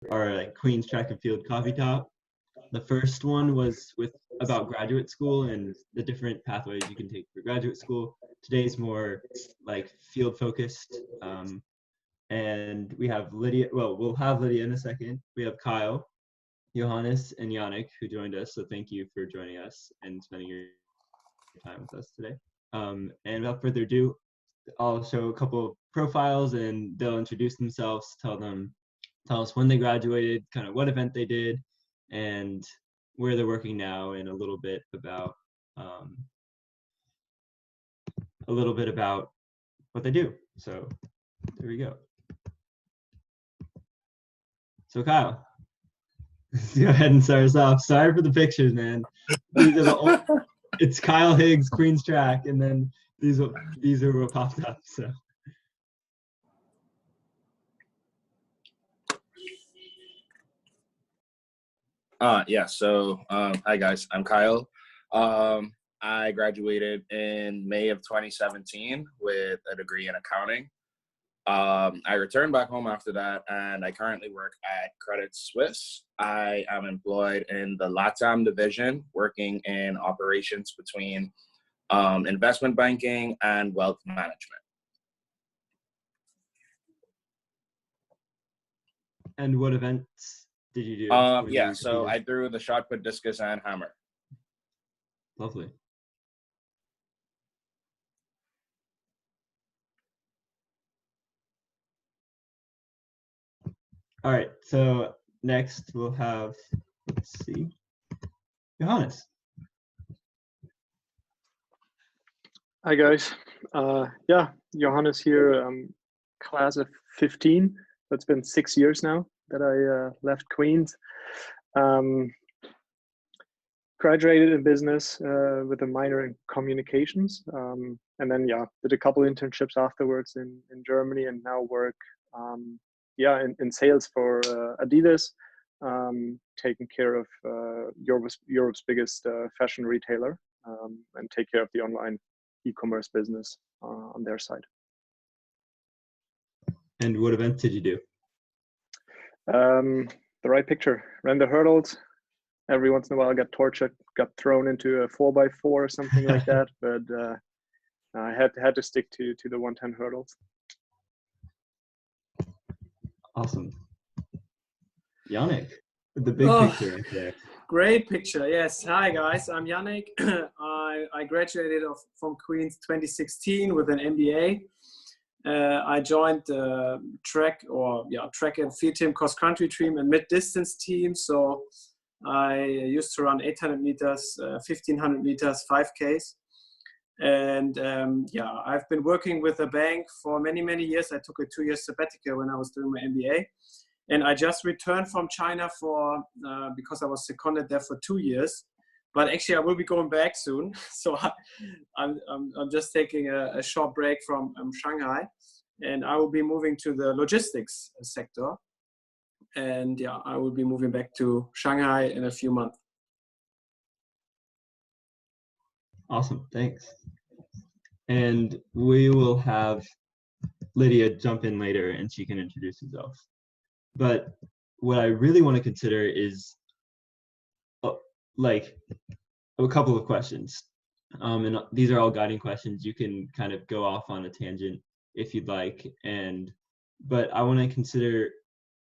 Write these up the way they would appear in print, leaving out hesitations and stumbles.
our like Queens Track and Field Coffee Talk. The first one was about graduate school and the different pathways you can take for graduate school. Today's more like field focused. And we have Lydia. Well, we'll have Lydia in a second. We have Kyle, Johannes, and Yannick who joined us. So thank you for joining us and spending your time with us today. And without further ado, I'll show a couple of profiles and they'll introduce themselves, tell us when they graduated, kind of what event they did, and where they're working now, and a little bit about what they do. So there we go. So Kyle, go ahead and start us off. Sorry for the pictures, man. It's Kyle Higgs, Queens Track, and then these are what popped up. So. Yeah, so hi guys, I'm Kyle. I graduated in May of 2017 with a degree in accounting. I returned back home after that, and I currently work at Credit Suisse. I am employed in the LATAM division, working in operations between investment banking and wealth management. And what events did you do? Yeah, so I threw the shot put, discus, and hammer. Lovely. All right, so next we'll have, let's see, Johannes. Hi guys. Yeah, Johannes here, class of 15. That's been 6 years now that I left Queens. Graduated in business with a minor in communications, and then did a couple internships afterwards in Germany, and now work in sales for Adidas, taking care of Europe's biggest fashion retailer, and take care of the online e-commerce business on their side. And what events did you do? The right picture. Ran the hurdles. Every once in a while, got thrown into a 4x4 or something like that. But I had to stick to the 110 hurdles. Awesome. Yannick, the big picture right there. Great picture. Yes. Hi guys, I'm Yannick. I graduated from Queens 2016 with an MBA. I joined the track and field team, cross country team, and mid distance team. So I used to run 800 meters, 1500 meters, 5Ks. And I've been working with a bank for many, many years. I took a 2-year sabbatical when I was doing my MBA. And I just returned from China because I was seconded there for 2 years. But actually, I will be going back soon. So I'm just taking a short break from Shanghai. And I will be moving to the logistics sector. And I will be moving back to Shanghai in a few months. Awesome, thanks. And we will have Lydia jump in later and she can introduce herself. But what I really want to consider is like a couple of questions. And these are all guiding questions. You can kind of go off on a tangent if you'd like. But I want to consider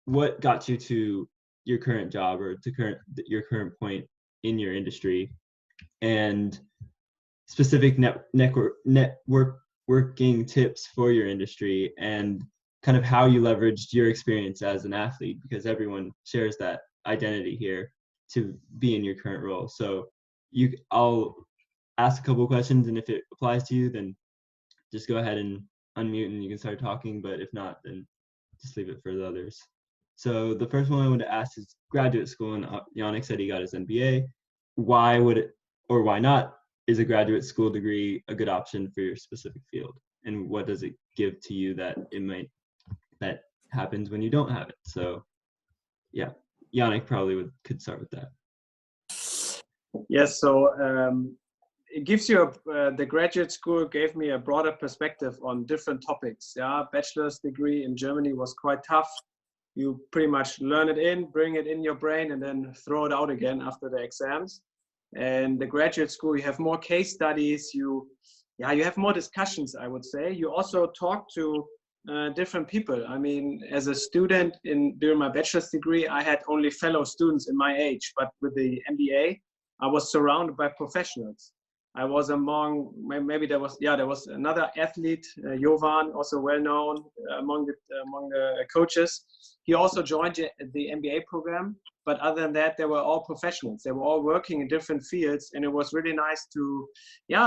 what got you to your current job or to your current point in your industry, and specific networking tips for your industry, and kind of how you leveraged your experience as an athlete, because everyone shares that identity here to be in your current role. So I'll ask a couple of questions, and if it applies to you, then just go ahead and unmute and you can start talking. But if not, then just leave it for the others. So the first one I want to ask is graduate school, and Yannick said he got his MBA. Why would it, or why not, is a graduate school degree a good option for your specific field? And what does it give to you that happens when you don't have it? So yeah, Yannick probably could start with that. Yes, so it gives you the graduate school gave me a broader perspective on different topics. Yeah, bachelor's degree in Germany was quite tough. you pretty much learn it in, bring it in your brain, and then throw it out again after the exams. And the graduate school, you have more case studies, you have more discussions, I would say. You also talk to different people. I mean, as a student during my bachelor's degree, I had only fellow students in my age, but with the MBA, I was surrounded by professionals. I was among, maybe there was another athlete, Johannes, also well known among the coaches. He also joined the MBA program, but other than that, they were all professionals. They were all working in different fields, and it was really nice to,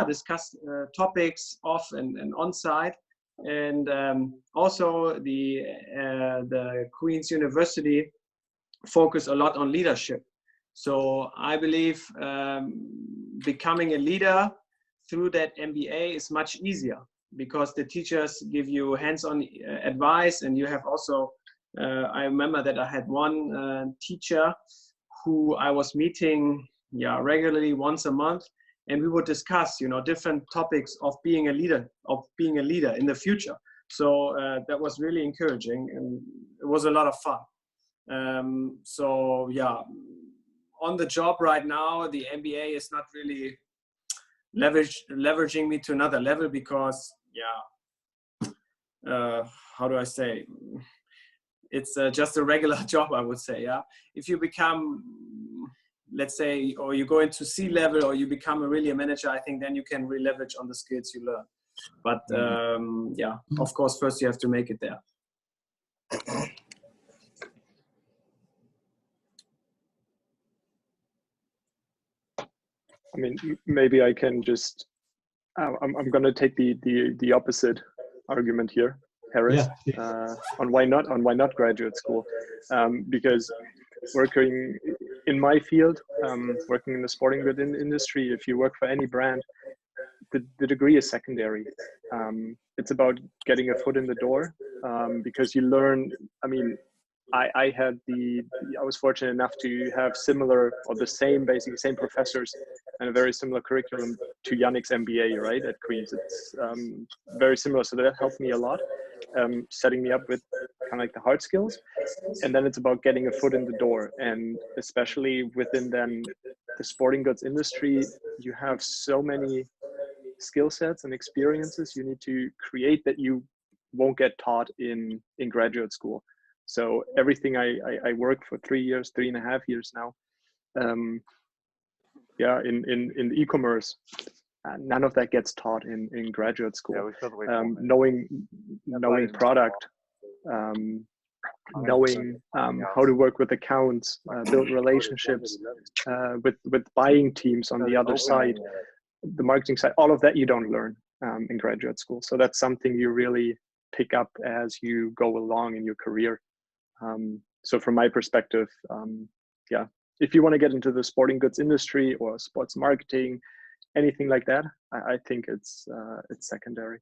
discuss topics off and on site. And also the Queen's University focus a lot on leadership. So I believe becoming a leader through that MBA is much easier because the teachers give you hands-on advice, and you have also, I remember that I had one teacher who I was meeting regularly once a month, and we would discuss, different topics of being a leader in the future. So that was really encouraging, and it was a lot of fun. On the job right now, the MBA is not really leveraging me to another level because, how do I say? It's just a regular job, I would say. Yeah, if you become, let's say, or you go into C-level or you become really a manager, I think then you can re-leverage on the skills you learn. But of course, first you have to make it there. I mean, maybe I can just, I'm going to take the opposite argument here, Harris, on why not graduate school, because working in my field, working in the sporting goods industry, if you work for any brand, the degree is secondary. It's about getting a foot in the door, because you learn, I mean, I was fortunate enough to have similar or basically same professors and a very similar curriculum to Yannick's MBA, right, at Queen's. It's very similar, so that helped me a lot, setting me up with kind of like the hard skills. And then it's about getting a foot in the door, and especially within then the sporting goods industry, you have so many skill sets and experiences you need to create that you won't get taught in graduate school. So everything I worked for 3.5 years now, in e-commerce, none of that gets taught in graduate school. Knowing product, knowing how to work with accounts, build relationships with buying teams on the other side, the marketing side, all of that you don't learn in graduate school. So that's something you really pick up as you go along in your career. So from my perspective, if you want to get into the sporting goods industry or sports marketing, anything like that, I think it's secondary.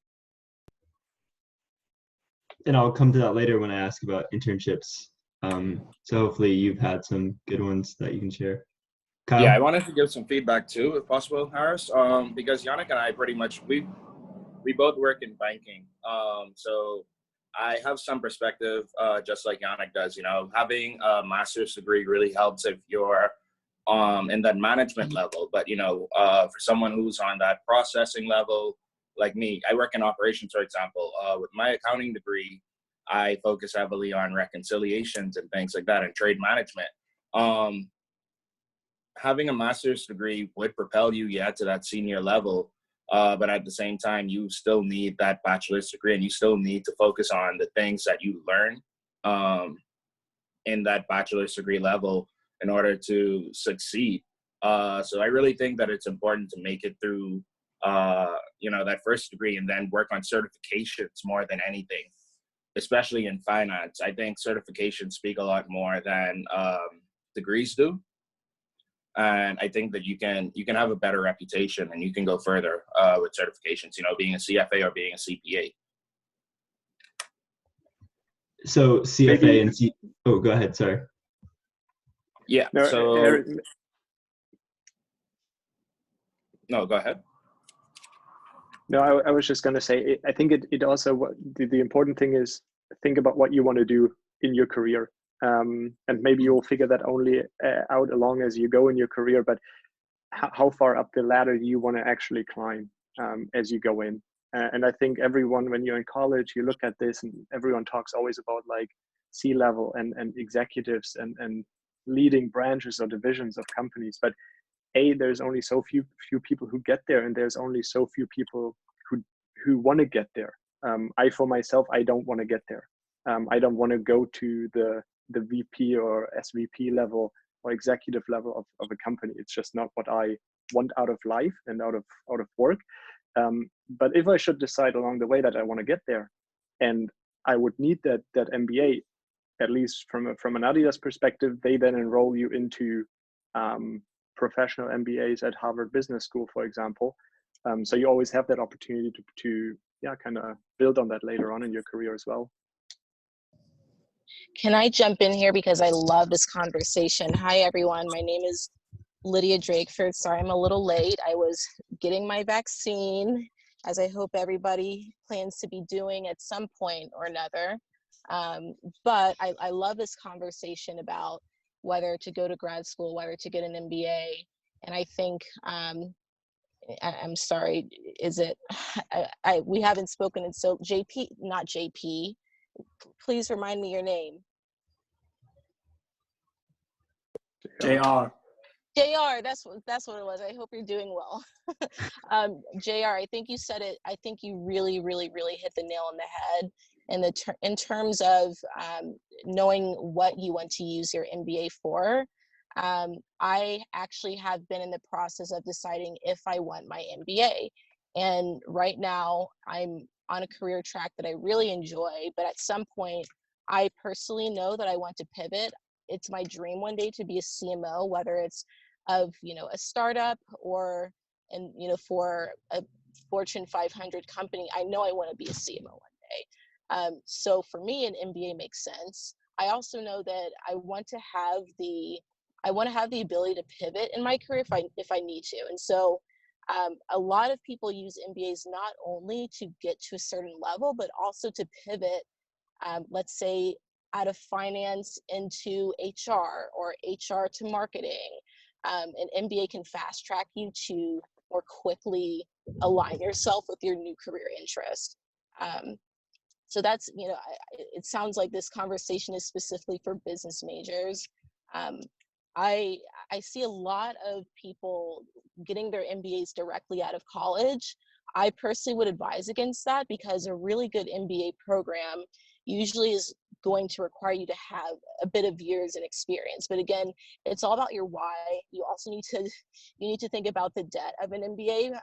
And I'll come to that later when I ask about internships. So hopefully you've had some good ones that you can share. Kyle? Yeah, I wanted to give some feedback too, if possible, Harris, because Yannick and I pretty much, we both work in banking. So I have some perspective, just like Yannick does. Having a master's degree really helps if you're in that management level. But for someone who's on that processing level, like me, I work in operations, for example. With my accounting degree, I focus heavily on reconciliations and things like that, and trade management. Having a master's degree would propel you, to that senior level. But at the same time, you still need that bachelor's degree, and you still need to focus on the things that you learn in that bachelor's degree level in order to succeed. So I really think that it's important to make it through, that first degree, and then work on certifications more than anything, especially in finance. I think certifications speak a lot more than degrees do. And I think that you can have a better reputation, and you can go further with certifications, being a CFA or being a CPA. So CFA and oh, go ahead, sorry. Yeah, no, no, go ahead. No, I was just going to say, I think it also, the important thing is think about what you want to do in your career. And maybe you'll figure that only out along as you go in your career, but how far up the ladder do you want to actually climb as you go in? And I think everyone, when you're in college, you look at this and everyone talks always about like C-level and executives and leading branches or divisions of companies. But there's only so few people who get there, and there's only so few people who want to get there. I, for myself, I don't want to get there. I don't want to go to the VP or SVP level or executive level of a company. It's just not what I want out of life and out of work. But if I should decide along the way that I want to get there, and I would need that MBA, at least from an Adidas perspective, they then enroll you into professional MBAs at Harvard Business School, for example. So you always have that opportunity to kind of build on that later on in your career as well. Can I jump in here because I love this conversation? Hi, everyone. My name is Lydia Drakeford. Sorry, I'm a little late. I was getting my vaccine, as I hope everybody plans to be doing at some point or another. But I love this conversation about whether to go to grad school, whether to get an MBA. And I think, I'm sorry, is it, we haven't spoken, and so JP, not JP, please remind me your name. JR. JR, that's what it was. I hope you're doing well. JR, I think you said it. I think you really, really, really hit the nail on the head in terms of knowing what you want to use your MBA for. I actually have been in the process of deciding if I want my MBA. And right now I'm on a career track that I really enjoy, but at some point I personally know that I want to pivot. It's my dream one day to be a CMO, whether it's of, a startup or, for a Fortune 500 company. I know I want to be a CMO one day. So for me, an MBA makes sense. I also know that I want to have the ability to pivot in my career if I need to. And so a lot of people use MBAs not only to get to a certain level, but also to pivot, let's say, out of finance into HR or HR to marketing. An MBA can fast track you to more quickly align yourself with your new career interest. So that's, it sounds like this conversation is specifically for business majors. I see a lot of people getting their MBAs directly out of college. I personally would advise against that because a really good MBA program usually is going to require you to have a bit of years in experience. But again, it's all about your why. You also need to think about the debt of an MBA.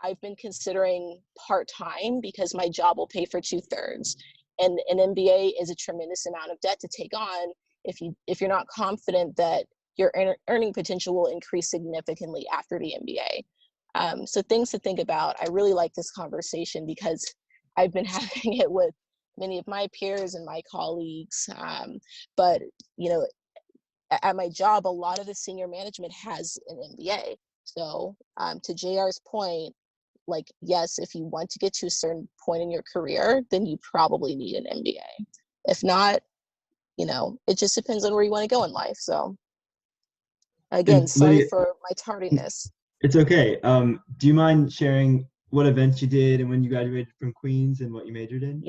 I've been considering part-time because my job will pay for 2/3. And an MBA is a tremendous amount of debt to take on if you're not confident that your earning potential will increase significantly after the MBA. So things to think about. I really like this conversation because I've been having it with many of my peers and my colleagues. But, at my job, a lot of the senior management has an MBA. So to JR's point, like, yes, if you want to get to a certain point in your career, then you probably need an MBA. If not, it just depends on where you want to go in life. So again, sorry for my tardiness. It's okay. Do you mind sharing what events you did and when you graduated from Queens and what you majored in?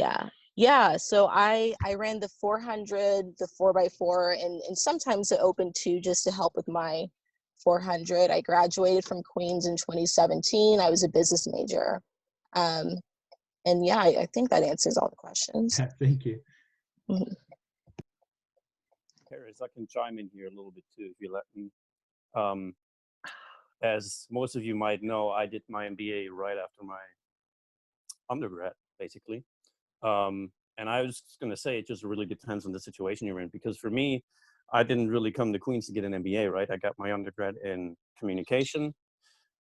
Yeah. So I ran the 400, the 4x4, and sometimes the Open 2 just to help with my 400. I graduated from Queens in 2017. I was a business major. And yeah, I think that answers all the questions. Thank you. Mm-hmm. Paris, I can chime in here a little bit too, if you let me. As most of you might know, I did my MBA right after my undergrad, basically. And I was going to say, it just really depends on the situation you're in, because for me, I didn't really come to Queens to get an MBA, right? I got my undergrad in communication.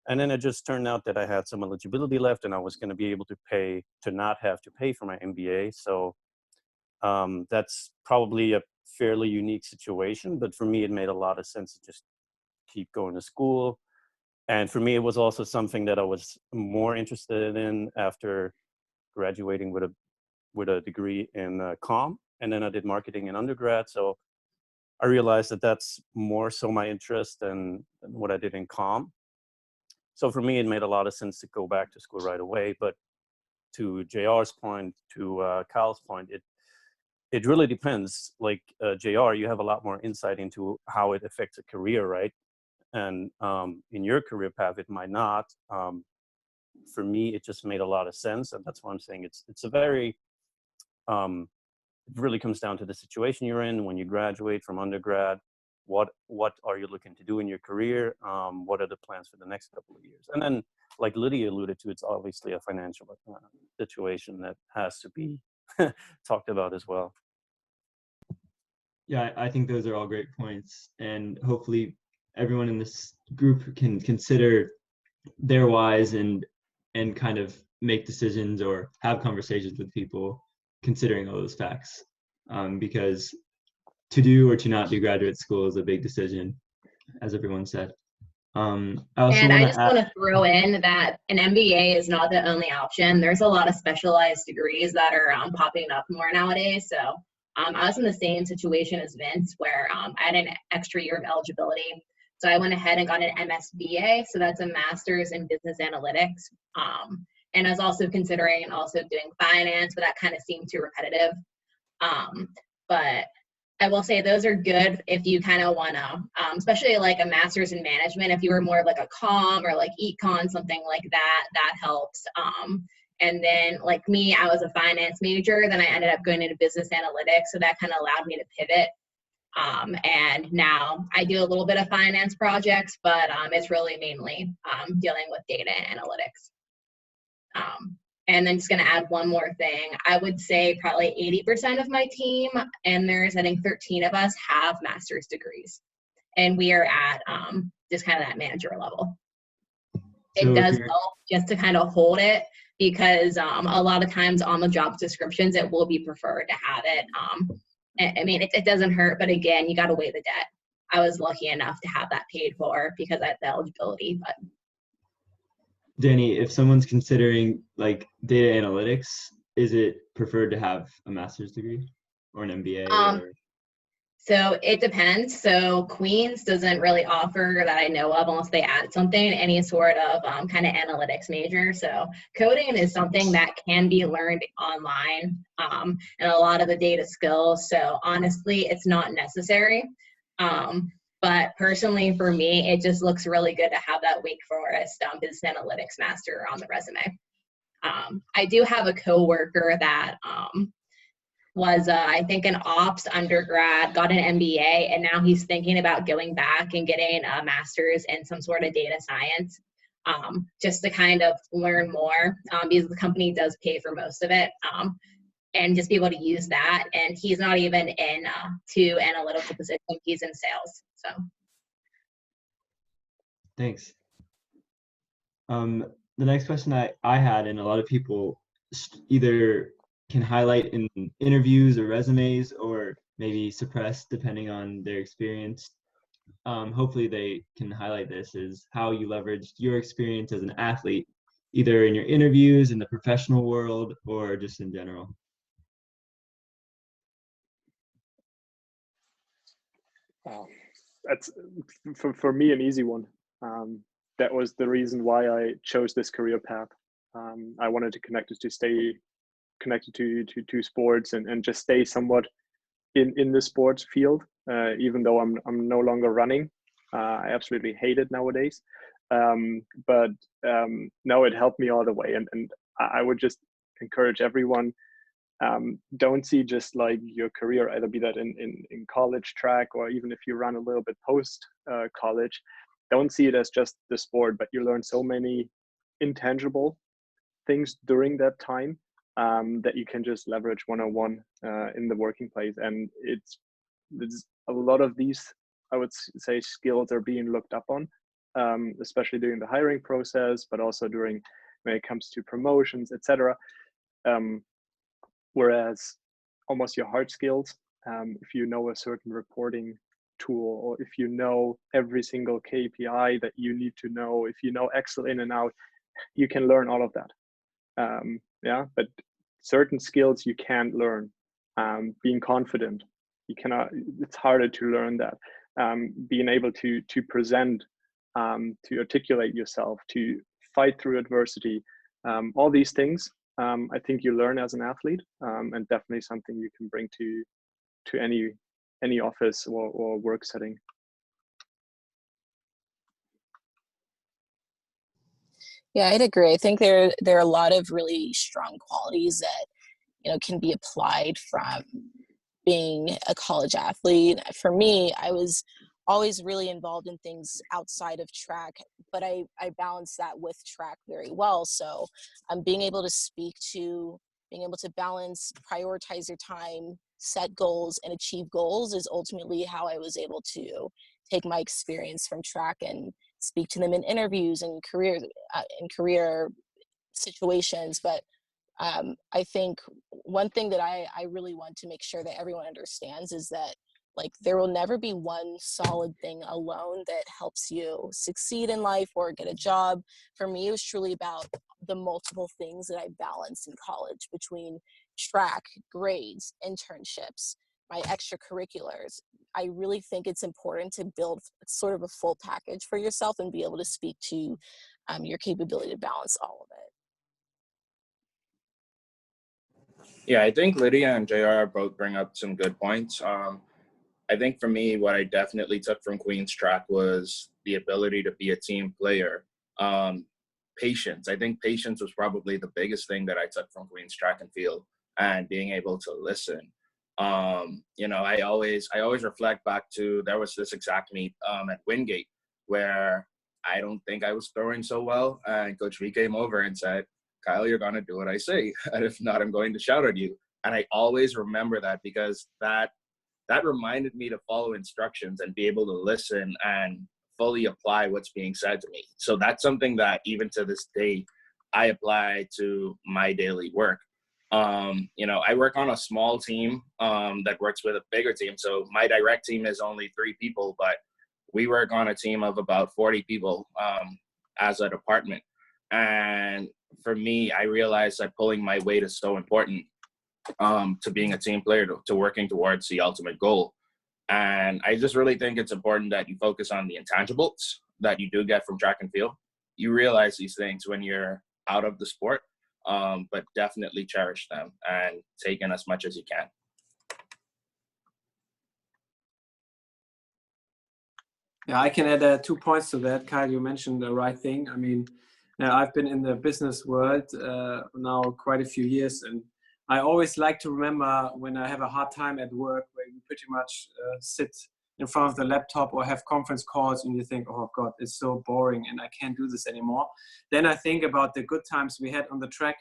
And then it just turned out that I had some eligibility left and I was going to be able to not have to pay for my MBA. So that's probably a fairly unique situation, but for me, it made a lot of sense to just keep going to school. And for me, it was also something that I was more interested in after graduating with a degree in comm. and then I did marketing in undergrad. So I realized that that's more so my interest than what I did in comm. So for me, it made a lot of sense to go back to school right away. But to JR's point, to Kyle's point, it really depends. Like JR, you have a lot more insight into how it affects a career, right? And in your career path, it might not. For me, it just made a lot of sense, and that's why I'm saying it's a very it really comes down to the situation you're in when you graduate from undergrad. What are you looking to do in your career? What are the plans for the next couple of years? And then, like Lydia alluded to, it's obviously a financial situation that has to be talked about as well. Yeah, I think those are all great points, and hopefully everyone in this group can consider their whys and kind of make decisions or have conversations with people considering all those facts, because to do or to not do graduate school is a big decision, as everyone said. And I just want to throw in that an MBA is not the only option. There's a lot of specialized degrees that are popping up more nowadays. So I was in the same situation as Vince, where I had an extra year of eligibility. So I went ahead and got an MSBA. So that's a master's in business analytics. And I was also considering doing finance, but that kind of seemed too repetitive. But I will say those are good if you kind of want to, especially like a master's in management. If you were more of like a comm or like econ, something like that, that helps. And then like me, I was a finance major. Then I ended up going into business analytics. So that kind of allowed me to pivot. And now I do a little bit of finance projects, but it's really mainly dealing with data and analytics. And then just going to add one more thing. I would say probably 80% of my team, and there's I think 13 of us, have master's degrees, and we are at just kind of that manager level. It does help just to kind of hold it, because a lot of times on the job descriptions it will be preferred to have it. I mean, it doesn't hurt, but again, you got to weigh the debt. I was lucky enough to have that paid for because I had the eligibility, but. Danny, if someone's considering like data analytics, is it preferred to have a master's degree or an MBA? So it depends. So Queens doesn't really offer, that I know of, unless they add something, any sort of kind of analytics major. So coding is something that can be learned online, and a lot of the data skills. So honestly, it's not necessary. But personally, for me, it just looks really good to have that Wake Forest business analytics master on the resume. I do have a coworker that was, I think, an ops undergrad, got an MBA, and now he's thinking about going back and getting a master's in some sort of data science, just to kind of learn more, because the company does pay for most of it. And just be able to use that. And he's not even in two analytical positions, he's in sales. So thanks. The next question I had, and a lot of people either can highlight in interviews or resumes, or maybe suppress depending on their experience. Hopefully they can highlight this, is how you leveraged your experience as an athlete, either in your interviews, in the professional world, or just in general. That's for me an easy one. That was the reason why I chose this career path. I wanted to stay connected to sports and just stay somewhat in the sports field, even though I'm no longer running. I absolutely hate it nowadays. But no, it helped me all the way. And I would just encourage everyone, don't see just like your career, either be that in college track, or even if you run a little bit post college, don't see it as just the sport, but you learn so many intangible things during that time that you can just leverage one-on-one in the working place. And it's a lot of these, I would say, skills are being looked up on, especially during the hiring process, but also during when it comes to promotions, etc. Whereas almost your hard skills, if you know a certain reporting tool, or if you know every single KPI that you need to know, if you know Excel in and out, you can learn all of that. Yeah, but certain skills you can't learn. being confident. You cannot, it's harder to learn that. Being able to present, to articulate yourself, to fight through adversity, all these things, I think you learn as an athlete, and definitely something you can bring to any office or work setting. Yeah, I'd agree. I think there are a lot of really strong qualities that, you know, can be applied from being a college athlete. For me, I was always really involved in things outside of track, but I balance that with track very well. So being able to balance, prioritize your time, set goals, and achieve goals is ultimately how I was able to take my experience from track and speak to them in interviews and career situations. But I think one thing that I really want to make sure that everyone understands is that, like, there will never be one solid thing alone that helps you succeed in life or get a job. For me, it was truly about the multiple things that I balanced in college between track, grades, internships, my extracurriculars. I really think it's important to build sort of a full package for yourself and be able to speak to your capability to balance all of it. Yeah, I think Lydia and JR both bring up some good points. I think for me, what I definitely took from Queen's track was the ability to be a team player. Patience. I think patience was probably the biggest thing that I took from Queen's track and field, and being able to listen. You know, I always reflect back to, there was this exact meet at Wingate where I don't think I was throwing so well, and Coach V came over and said, "Kyle, you're going to do what I say, and if not, I'm going to shout at you." And I always remember that, because that reminded me to follow instructions and be able to listen and fully apply what's being said to me. So that's something that even to this day, I apply to my daily work. You know, I work on a small team that works with a bigger team. So my direct team is only 3 people, but we work on a team of about 40 people as a department. And for me, I realized that pulling my weight is so important to being a team player, to working towards the ultimate goal. And I just really think it's important that you focus on the intangibles that you do get from track and field. You realize these things when you're out of the sport, but definitely cherish them and take in as much as you can. Yeah, I can add 2 points to that. Kyle, you mentioned the right thing. I mean, I've been in the business world now quite a few years, and I always like to remember when I have a hard time at work, where you pretty much sit in front of the laptop or have conference calls and you think, oh God, it's so boring and I can't do this anymore. Then I think about the good times we had on the track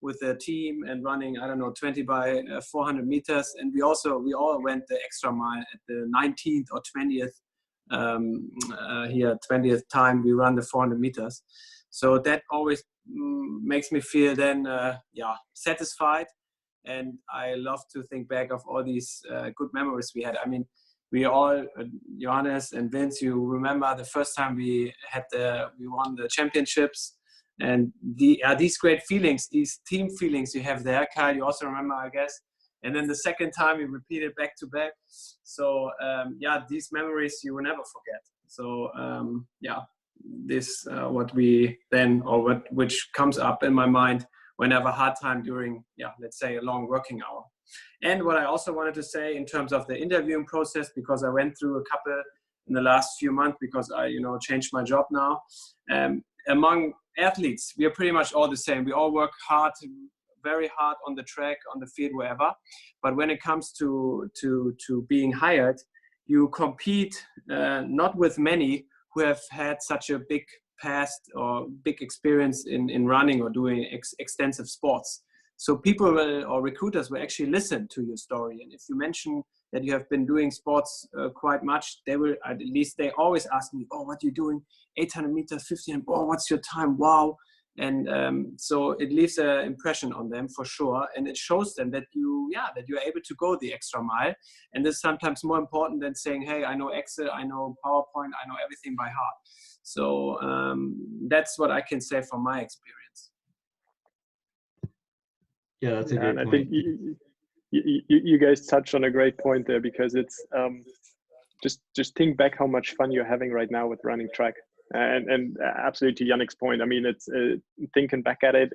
with the team and running, I don't know, 20 by 400 meters. And we all went the extra mile at the 19th or 20th 20th time we run the 400 meters. So that always makes me feel then, satisfied. And I love to think back of all these good memories we had. I mean, we all, Johannes and Vince, you remember the first time we won the championships, and these great feelings, these team feelings you have there. Kyle, you also remember, I guess. And then the second time we repeated back to back. So these memories you will never forget. So this which comes up in my mind when I have a hard time during, let's say, a long working hour. And what I also wanted to say in terms of the interviewing process, because I went through a couple in the last few months, because I, changed my job now. Among athletes, we are pretty much all the same. We all work hard, very hard on the track, on the field, wherever. But when it comes to being hired, you compete not with many who have had such a big past or big experience in running or doing extensive sports. So people or recruiters will actually listen to your story. And if you mention that you have been doing sports quite much, they always ask me, oh, what are you doing? 800 meters, 15, oh, what's your time? Wow. And so it leaves an impression on them for sure. And it shows them that you're able to go the extra mile. And this is sometimes more important than saying, hey, I know Excel, I know PowerPoint, I know everything by heart. So that's what I can say from my experience. Yeah, that's a great point. You guys touched on a great point there, because it's just think back how much fun you're having right now with running track. And absolutely to Yannick's point, I mean, it's thinking back at it,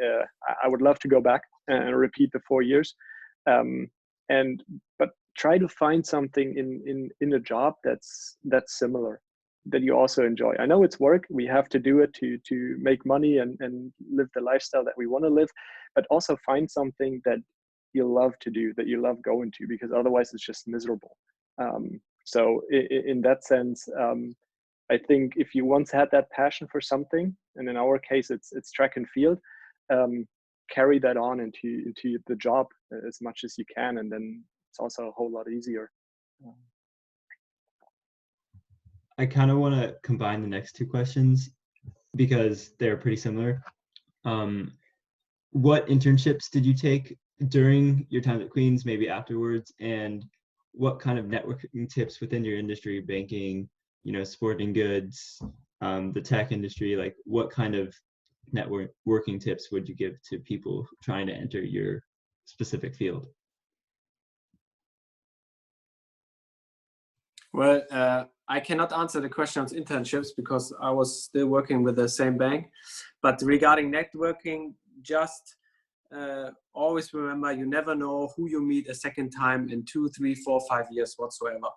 I would love to go back and repeat the 4 years, but try to find something in a job that's similar, that you also enjoy. I know it's work, we have to do it to make money and live the lifestyle that we want to live, but also find something that you love to do, that you love going to, because otherwise it's just miserable. So in that sense, I think if you once had that passion for something, and in our case it's track and field, carry that on into the job as much as you can, and then it's also a whole lot easier. I kind of want to combine the next two questions because they're pretty similar. What internships did you take during your time at Queen's, maybe afterwards, and what kind of networking tips within your industry, banking, sporting goods, the tech industry, like what kind of networking tips would you give to people trying to enter your specific field? Well, I cannot answer the question on internships because I was still working with the same bank. But regarding networking, just always remember, you never know who you meet a second time in 2, 3, 4, 5 years whatsoever.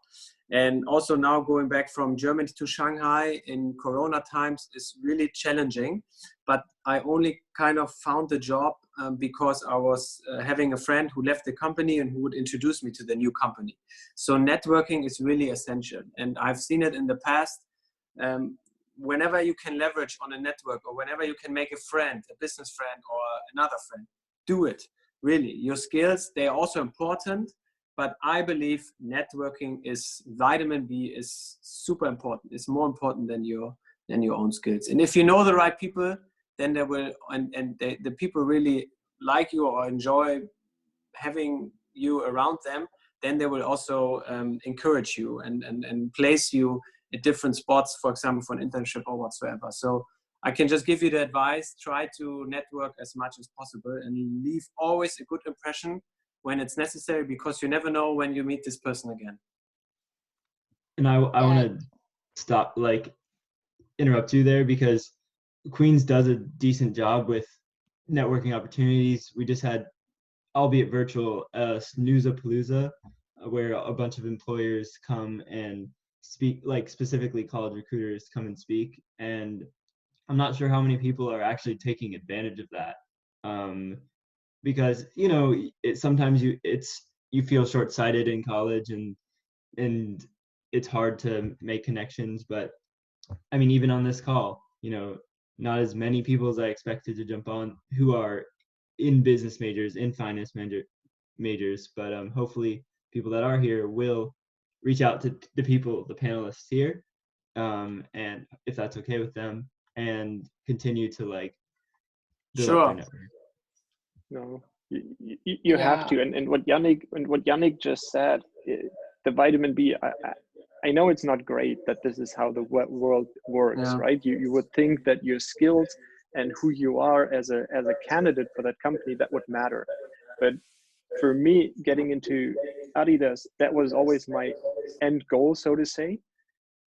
And also now going back from Germany to Shanghai in Corona times is really challenging. But I only kind of found the job because I was having a friend who left the company and who would introduce me to the new company. So networking is really essential. And I've seen it in the past. Whenever you can leverage on a network, or whenever you can make a friend, a business friend or another friend, do it. Really, your skills, they are also important. But I believe networking is, vitamin B is super important. It's more important than your own skills. And if you know the right people, then they will, and the people really like you or enjoy having you around them, then they will also encourage you and place you at different spots, for example, for an internship or whatsoever. So I can just give you the advice, try to network as much as possible and leave always a good impression when it's necessary, because you never know when you meet this person again. And I want to interrupt you there, because Queen's does a decent job with networking opportunities. We just had, albeit virtual, Snoozapalooza, where a bunch of employers come and speak, like specifically college recruiters come and speak. And I'm not sure how many people are actually taking advantage of that. Because sometimes you feel short-sighted in college, and it's hard to make connections. But I mean, even on this call, not as many people as I expected to jump on who are in business majors, in finance majors, but hopefully people that are here will reach out to the panelists here, and if that's okay with them, and continue to build up their network. No, you have to, and what Yannick just said, the vitamin B. I know it's not great that this is how the world works, right? You would think that your skills and who you are as a candidate for that company, that would matter. But for me, getting into Adidas, that was always my end goal, so to say.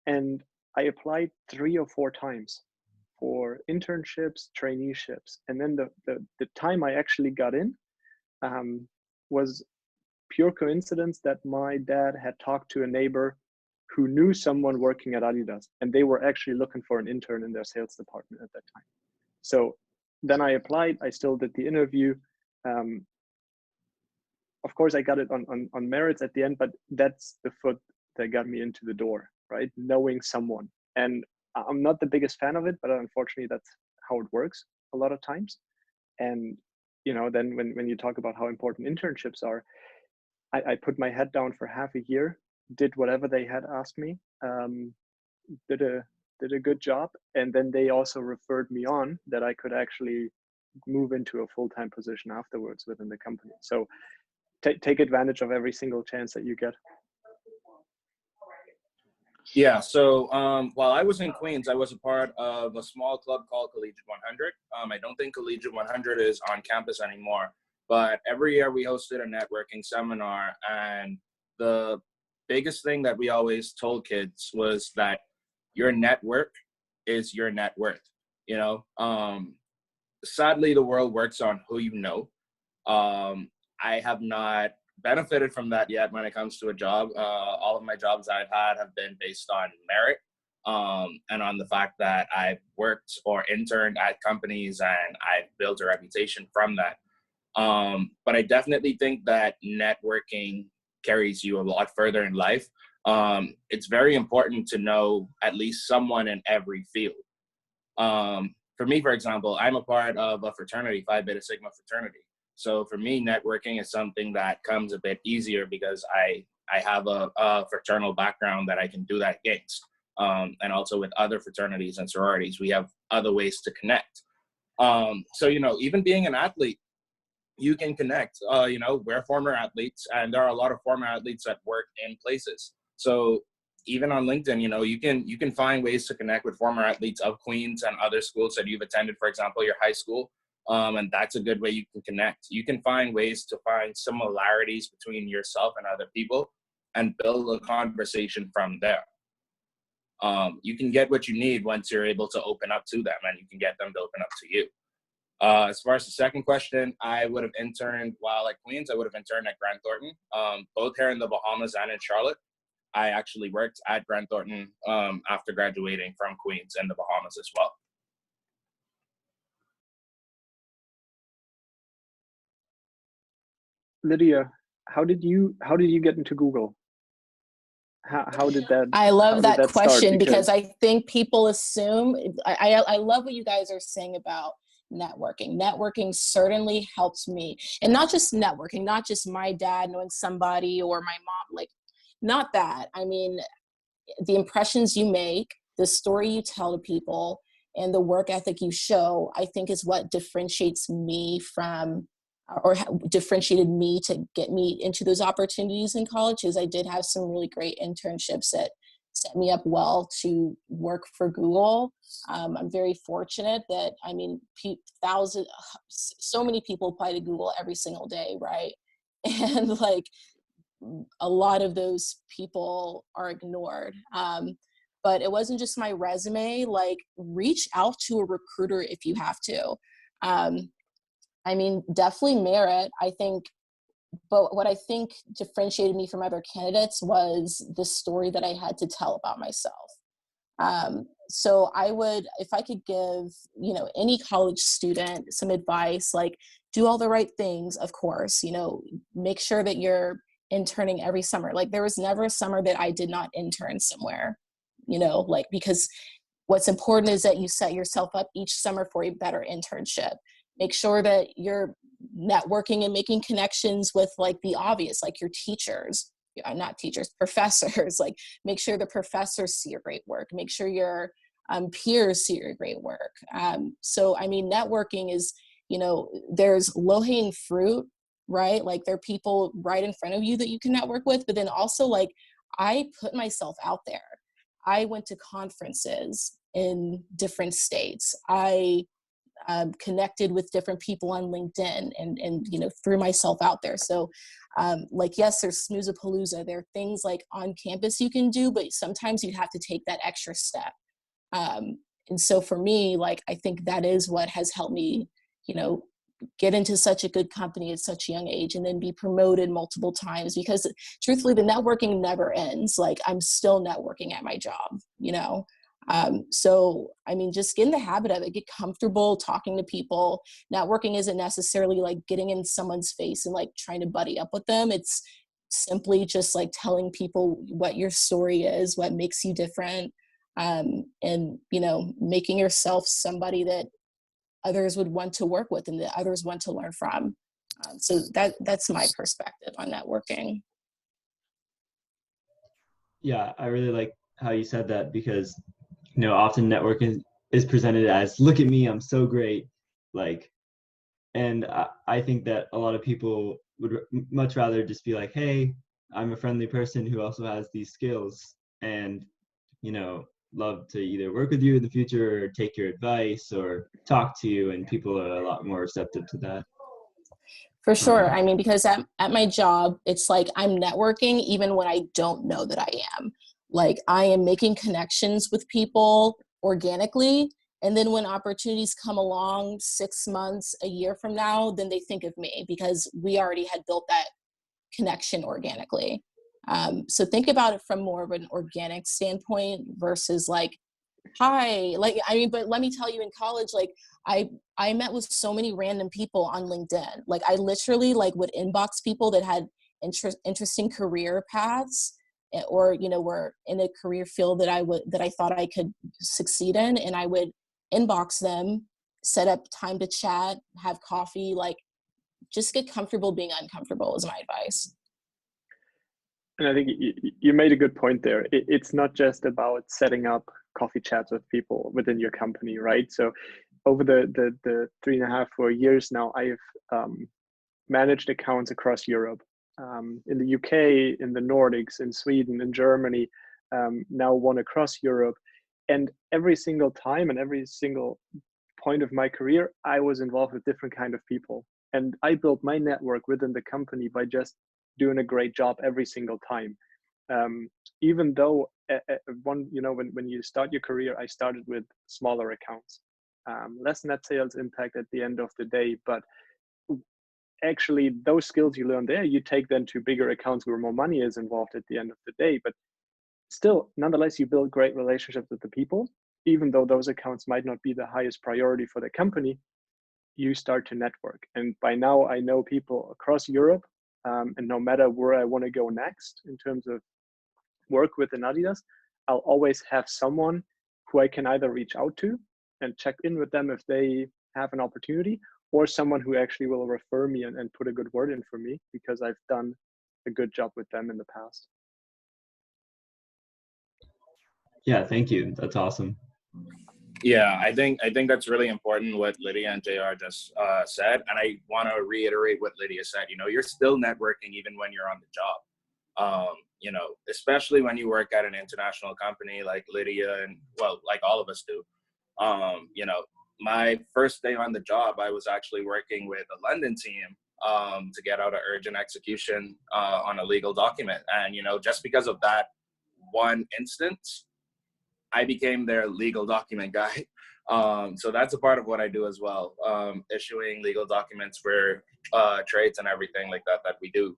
And I applied 3 or 4 times for internships, traineeships. And then the time I actually got in was pure coincidence that my dad had talked to a neighbor who knew someone working at Adidas, and they were actually looking for an intern in their sales department at that time. So then I applied, I still did the interview. Of course, I got it on merits at the end, but that's the foot that got me into the door, right? Knowing someone. And I'm not the biggest fan of it, but unfortunately, that's how it works a lot of times. And, then when you talk about how important internships are, I put my head down for half a year, did whatever they had asked me, did a good job. And then they also referred me on that I could actually move into a full-time position afterwards within the company. So take advantage of every single chance that you get. Yeah, so while I was in Queens, I was a part of a small club called Collegiate 100. I don't think Collegiate 100 is on campus anymore, but every year we hosted a networking seminar, and the biggest thing that we always told kids was that your network is your net worth. You know, sadly, the world works on who you know. I have not benefited from that yet when it comes to a job. All of my jobs I've had have been based on merit, and on the fact that I've worked or interned at companies and I've built a reputation from that. But I definitely think that networking carries you a lot further in life. It's very important to know at least someone in every field. For me, for example, I'm a part of a fraternity, Phi Beta Sigma fraternity. So for me, networking is something that comes a bit easier because I have a fraternal background that I can do that against. And also with other fraternities and sororities, we have other ways to connect. So, you know, even being an athlete, you can connect. You know, we're former athletes, and there are a lot of former athletes that work in places. So even on LinkedIn, you know, you can find ways to connect with former athletes of Queens and other schools that you've attended, for example, your high school. And that's a good way you can connect. You can find ways to find similarities between yourself and other people and build a conversation from there. You can get what you need once you're able to open up to them, and you can get them to open up to you. As far as the second question, I would have interned while at Queens. I would have interned at Grant Thornton, both here in the Bahamas and in Charlotte. I actually worked at Grant Thornton after graduating from Queens in the Bahamas as well. Lydia, how did you get into Google? How did that? I love that question because I think people assume. I love what you guys are saying about networking. Networking certainly helps me, and not just networking, not just my dad knowing somebody or my mom, like not that. I mean, the impressions you make, the story you tell to people, and the work ethic you show, I think is what differentiates me from, or differentiated me to get me into those opportunities in college. Is I did have some really great internships that set me up well to work for Google. I'm very fortunate that, I mean, so many people apply to Google every single day, right? And like, a lot of those people are ignored. But it wasn't just my resume. Like, reach out to a recruiter if you have to. I mean, definitely merit, I think. But what I think differentiated me from other candidates was the story that I had to tell about myself. So I would, if I could give, you know, any college student some advice, like, do all the right things, of course, you know, make sure that you're interning every summer. Like, there was never a summer that I did not intern somewhere, you know, like, because what's important is that you set yourself up each summer for a better internship. Make sure that you're networking and making connections with, like, the obvious, like your teachers, not teachers, professors. Like, make sure the professors see your great work. Make sure your peers see your great work. So, I mean, networking is, you know, there's low-hanging fruit, right? Like, there are people right in front of you that you can network with, but then also, like, I put myself out there. I went to conferences in different states. I connected with different people on LinkedIn and you know, threw myself out there. So like, yes, there's snoozapalooza. There are things like on campus you can do, but sometimes you have to take that extra step. And so for me, like, I think that is what has helped me, you know, get into such a good company at such a young age and then be promoted multiple times, because truthfully, the networking never ends. Like, I'm still networking at my job, you know? So, I mean, just get in the habit of it, get comfortable talking to people. Networking isn't necessarily like getting in someone's face and like trying to buddy up with them. It's simply just like telling people what your story is, what makes you different, and, you know, making yourself somebody that others would want to work with and that others want to learn from. So that's my perspective on networking. Yeah, I really like how you said that, because, you know, often networking is presented as, look at me, I'm so great. Like, and I think that a lot of people would much rather just be like, hey, I'm a friendly person who also has these skills, and, you know, love to either work with you in the future or take your advice or talk to you, and people are a lot more receptive to that. For sure. I mean, because at my job, it's like I'm networking even when I don't know that I am. Like I am making connections with people organically. And then when opportunities come along 6 months, a year from now, then they think of me because we already had built that connection organically. So think about it from more of an organic standpoint versus like, hi, like, I mean, but let me tell you, in college, like I met with so many random people on LinkedIn. Like I literally like would inbox people that had interesting career paths, or, you know, were in a career field that I thought I could succeed in. And I would inbox them, set up time to chat, have coffee, like just get comfortable being uncomfortable is my advice. And I think you made a good point there. It's not just about setting up coffee chats with people within your company, right? So over the 3.5, 4 years now, I've managed accounts across Europe, in the UK, in the Nordics, in Sweden, in Germany, now one across Europe. And every single time and every single point of my career, I was involved with different kind of people. And I built my network within the company by just doing a great job every single time. Even though when you start your career, I started with smaller accounts, less net sales impact at the end of the day, but actually those skills you learn there, you take then to bigger accounts where more money is involved at the end of the day. But still, nonetheless, you build great relationships with the people, even though those accounts might not be the highest priority for the company. You start to network, and by now I know people across Europe. And no matter where I want to go next in terms of work with Adidas, I'll always have someone who I can either reach out to and check in with them if they have an opportunity, or someone who actually will refer me and put a good word in for me because I've done a good job with them in the past. Yeah, thank you. That's awesome. Yeah, I think that's really important what Lydia and JR just said, and I want to reiterate what Lydia said. You know, you're still networking even when you're on the job. You know, especially when you work at an international company like Lydia and, well, like all of us do. You know, my first day on the job, I was actually working with a London team to get out an urgent execution on a legal document, and you know, just because of that one instance, I became their legal document guy. So that's a part of what I do as well, issuing legal documents for trades and everything like that we do.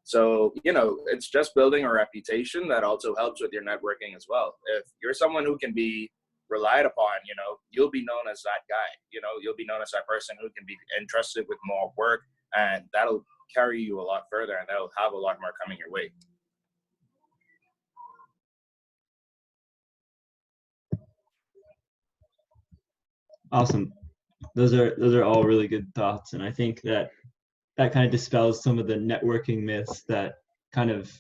So, you know, it's just building a reputation that also helps with your networking as well. If you're someone who can be relied upon, you know, you'll be known as that guy. You know, you'll be known as that person who can be entrusted with more work, and that'll carry you a lot further, and that'll have a lot more coming your way. Awesome. Those are all really good thoughts, and I think that kind of dispels some of the networking myths that kind of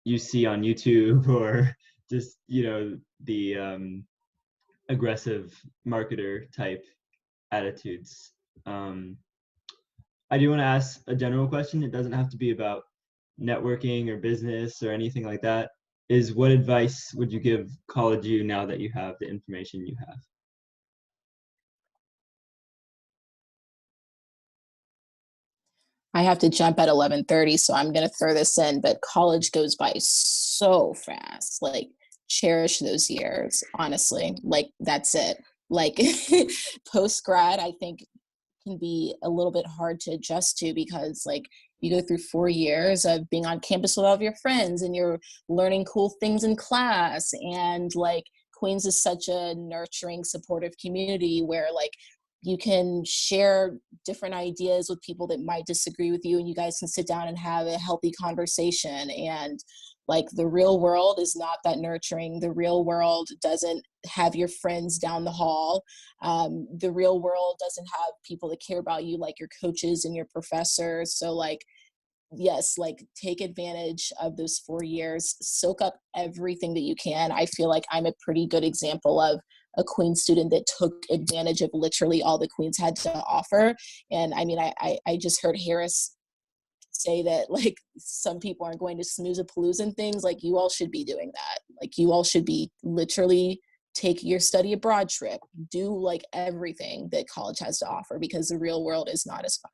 you see on YouTube, or just, you know, the aggressive marketer type attitudes. I do want to ask a general question. It doesn't have to be about networking or business or anything like that. Is what advice would you give college you now that you have the information you have? I have to jump at 11:30, so I'm going to throw this in, but college goes by so fast. Like, cherish those years, honestly. Like, that's it. Like, post-grad, I think, can be a little bit hard to adjust to, because, like, you go through 4 years of being on campus with all of your friends, and you're learning cool things in class. And, like, Queens is such a nurturing, supportive community where, like, you can share different ideas with people that might disagree with you, and you guys can sit down and have a healthy conversation. And, like, the real world is not that nurturing. The real world doesn't have your friends down the hall. The real world doesn't have people that care about you, like your coaches and your professors. So, like, yes, like, take advantage of those 4 years, soak up everything that you can. I feel like I'm a pretty good example of a Queens student that took advantage of literally all the Queens had to offer. And I mean, I just heard Harris say that, like, some people aren't going to Smoozapalooza and things. Like, you all should be doing that. Like, you all should be literally take your study abroad trip, do like everything that college has to offer, because the real world is not as fun.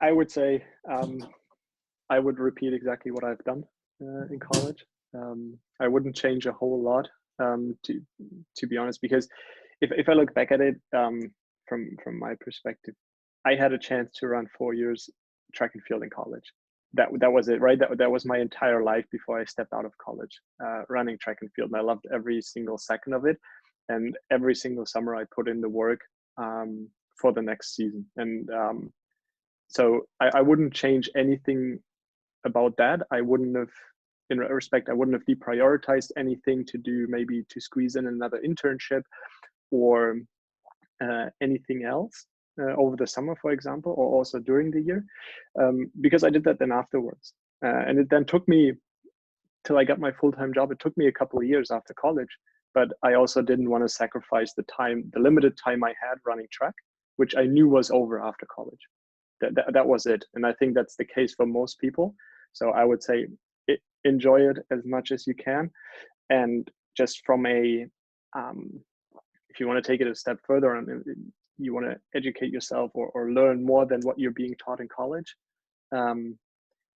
I would say I would repeat exactly what I've done in college. I wouldn't change a whole lot, to be honest, because if I look back at it from my perspective, I had a chance to run 4 years track and field in college. That was it, right? That was my entire life before I stepped out of college, running track and field. And I loved every single second of it. And every single summer I put in the work for the next season. And so I wouldn't change anything about that. I wouldn't have, in respect, I wouldn't have deprioritized anything to do, maybe to squeeze in another internship or anything else over the summer, for example, or also during the year, because I did that then afterwards. And it then took me till I got my full-time job. It took me a couple of years after college, but I also didn't want to sacrifice the time, the limited time I had running track, which I knew was over after college. That was it. And I think that's the case for most people. So I would say enjoy it as much as you can. And just from a, if you want to take it a step further and you want to educate yourself or learn more than what you're being taught in college,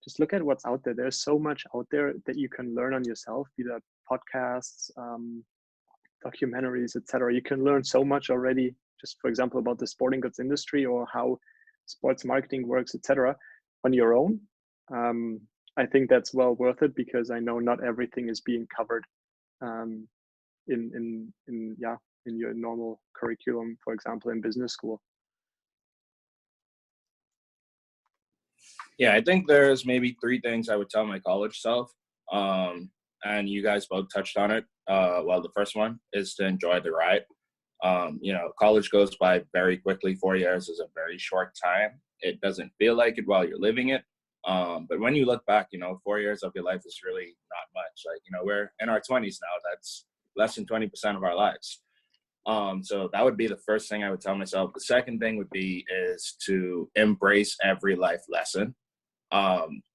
just look at what's out there. There's so much out there that you can learn on yourself, be that podcasts, documentaries, etc. You can learn so much already, just for example, about the sporting goods industry or how sports marketing works, etc., on your own. I think that's well worth it because I know not everything is being covered in your normal curriculum, for example, in business school. Yeah, I think there's maybe 3 things I would tell my college self, and you guys both touched on it. Well, the first one is to enjoy the ride. College goes by very quickly. 4 years is a very short time. It doesn't feel like it while you're living it. But when you look back, 4 years of your life is really not much. Like, we're in our 20s now. That's less than 20% of our lives. So that would be the first thing I would tell myself. The second thing would be is to embrace every life lesson.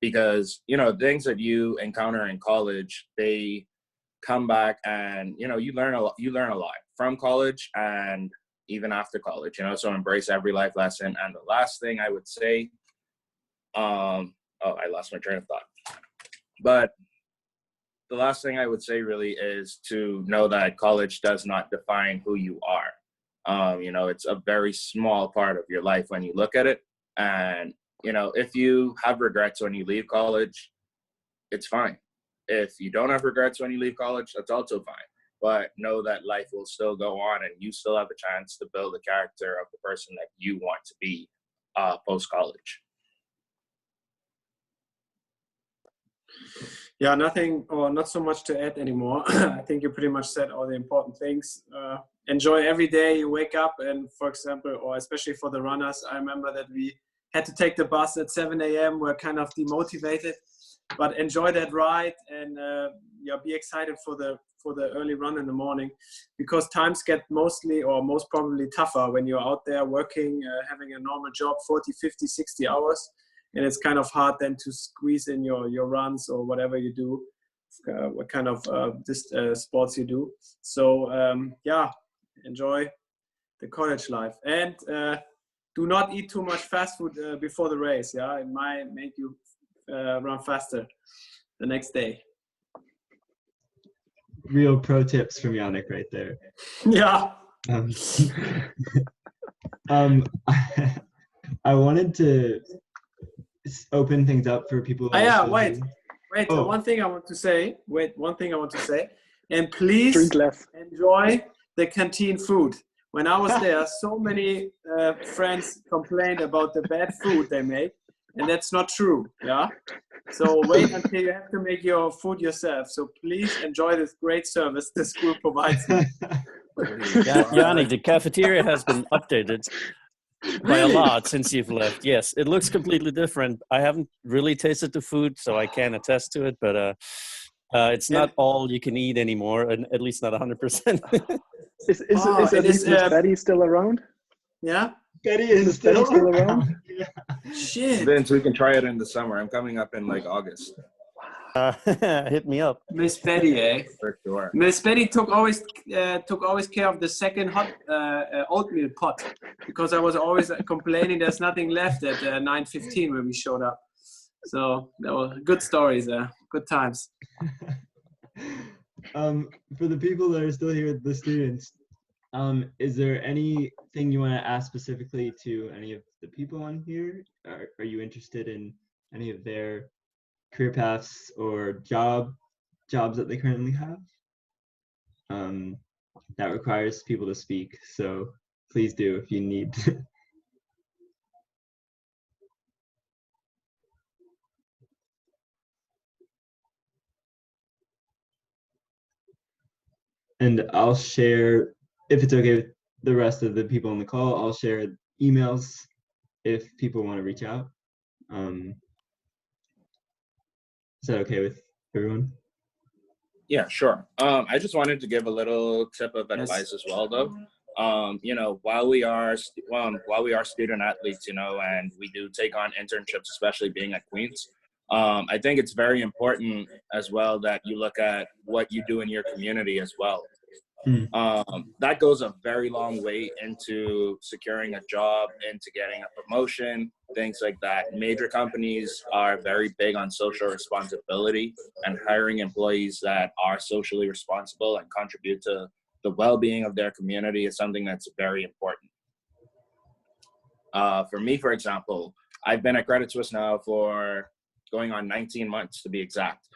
Because, things that you encounter in college, they come back and, you learn a lot from college and even after college, so embrace every life lesson. And the last thing I would say, I lost my train of thought. But the last thing I would say really is to know that college does not define who you are. It's a very small part of your life when you look at it. And, if you have regrets when you leave college, it's fine. If you don't have regrets when you leave college, that's also fine. But know that life will still go on and you still have a chance to build the character of the person that you want to be post-college. Yeah, nothing or not so much to add anymore. I think you pretty much said all the important things. Enjoy every day you wake up, and for example, or especially for the runners, I remember that we had to take the bus at 7 a.m. We're kind of demotivated, but enjoy that ride and be excited for the early run in the morning, because times get most probably tougher when you're out there working, having a normal job, 40, 50, 60 hours. And it's kind of hard then to squeeze in your runs or whatever you do, what kind of sports you do. So enjoy the college life, and do not eat too much fast food before the race. Yeah, it might make you run faster the next day. Real pro tips from Yannick right there. Yeah. I wanted to open things up for people. Wait. Oh. One thing I want to say. And please enjoy the canteen food. When I was there, so many friends complained about the bad food they make, and that's not true. Yeah. So wait until you have to make your food yourself. So please enjoy this great service the school provides. Yannick, the cafeteria has been updated by a lot since you've left. Yes, it looks completely different. I haven't really tasted the food, so I can't attest to it, but it's not all you can eat anymore, and at least not 100%. Is Betty still around? Yeah? Betty is still around? Shit. Vince, we can try it in the summer. I'm coming up in August. Hit me up. Miss Betty, eh? For sure. Miss Betty took always care of the second hot oatmeal pot, because I was always complaining there's nothing left at 9:15 when we showed up. So there were good stories there, good times. For the people that are still here, the students, is there anything you want to ask specifically to any of the people on here? Are you interested in any of their career paths or jobs that they currently have? That requires people to speak, so please do if you need. And I'll share, if it's okay with the rest of the people on the call, I'll share emails if people want to reach out. Is that okay with everyone? Yeah, sure. I just wanted to give a little tip of advice as well, though. You know, while we are student athletes, you know, and we do take on internships, especially being at Queens, I think it's very important as well that you look at what you do in your community as well. That goes a very long way into securing a job, into getting a promotion, things like that. Major companies are very big on social responsibility, and hiring employees that are socially responsible and contribute to the well-being of their community is something that's very important. For me, for example, I've been at Credit Suisse now for going on 19 months to be exact.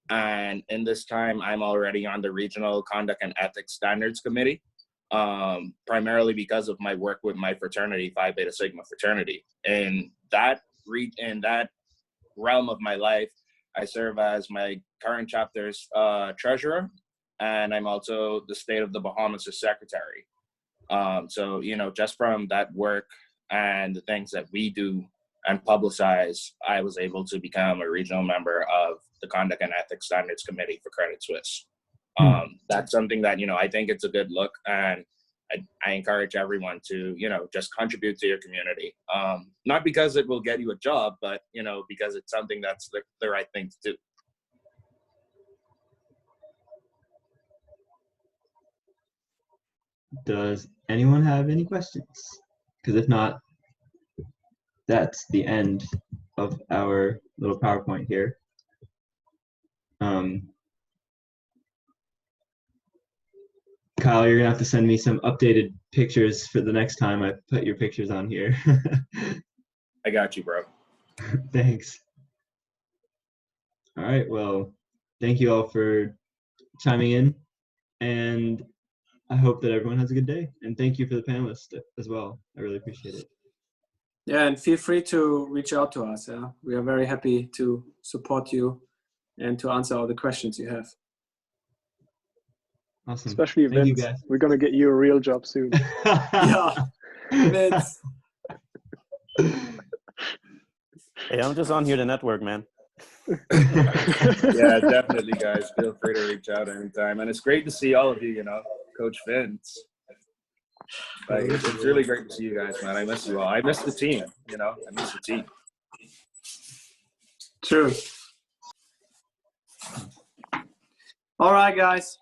And in this time, I'm already on the Regional Conduct and Ethics Standards Committee, primarily because of my work with my fraternity, Phi Beta Sigma fraternity. In that realm of my life, I serve as my current chapter's treasurer, and I'm also the state of the Bahamas' secretary. So, you know, just from that work and the things that we do and publicize, I was able to become a regional member of the Conduct and Ethics Standards Committee for Credit Suisse. That's something that, you know, I think it's a good look, and I encourage everyone to, you know, just contribute to your community. Not because it will get you a job, but, you know, because it's something that's the right thing to do. Does anyone have any questions? Because if not, that's the end of our little PowerPoint here. Kyle, you're gonna have to send me some updated pictures for the next time I put your pictures on here. I got you, bro. Thanks. All right, well, thank you all for chiming in, and I hope that everyone has a good day. And thank you for the panelists as well. I really appreciate it. Yeah, and feel free to reach out to us. Yeah, we are very happy to support you and to answer all the questions you have. Awesome. Especially Thank you, Vince. guys. We're gonna get you a real job soon. Yeah, Vince. Hey, I'm just on here to network, man. Yeah, definitely, guys. Feel free to reach out anytime. And it's great to see all of you, you know, Coach Vince. Like, it's really great to see you guys, man. I miss you all. I miss the team, you know. I miss the team. True. All right, guys.